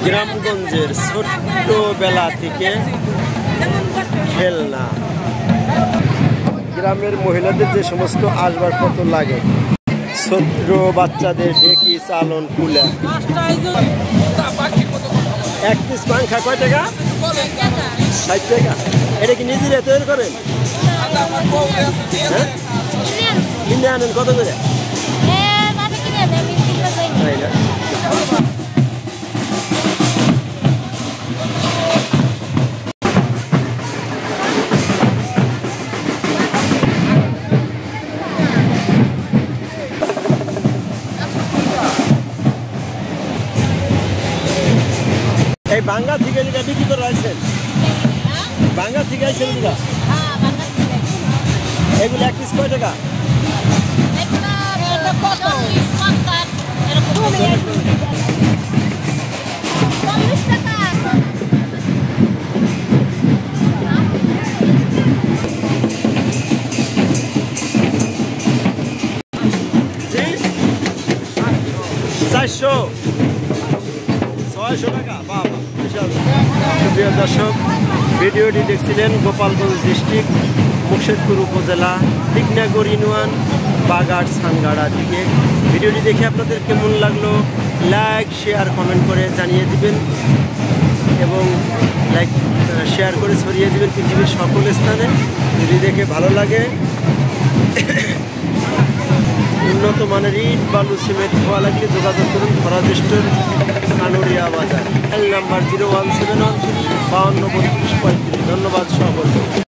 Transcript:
গ্রামগঞ্জের ছোট্টবেলা থেকে খেলনা, গ্রামের মহিলাদের যে সমস্ত আসবাবপত্র লাগে, ছোট্ট বাচ্চাদের ঢেকি, চালন, কুলা। এক পিস পাংখা কয় টাকা? 60 টাকা। এটা কি নিজেরা তৈরি করেন? হ্যাঁ, কিনে আনেন কত করে? তাই না? এই বাঙ্গা থেকে যেটা বিক্রি করে আসছেন, বাঙ্গা থেকে আসছেন যেটা, এগুলো এক পিস কয় টাকা? চারশো, 600 টাকা। বাবা, প্রিয় দর্শক, ভিডিওটি দেখছিলেন গোপালগঞ্জ ডিস্ট্রিক্ট মুর্শিদপুর উপজেলা টিকনাগর ইউনিয়ন বাগার সাঙ্গাড়া থেকে। ভিডিওটি দেখে আপনাদের কেমন লাগলো লাইক, শেয়ার, কমেন্ট করে জানিয়ে দিবেন এবং লাইক শেয়ার করে ছড়িয়ে দিবেন পৃথিবীর সকল স্থানে। যদি দেখে ভালো লাগে, উন্নত মানের ইট, বালু, সিমেন্ট হওয়া লাগলে যোগাযোগ করুন ফরাজিস্টোর আনুরিয়া বাজার, মোবাইল নাম্বার 0171 52 32 35। ধন্যবাদ সকলকে।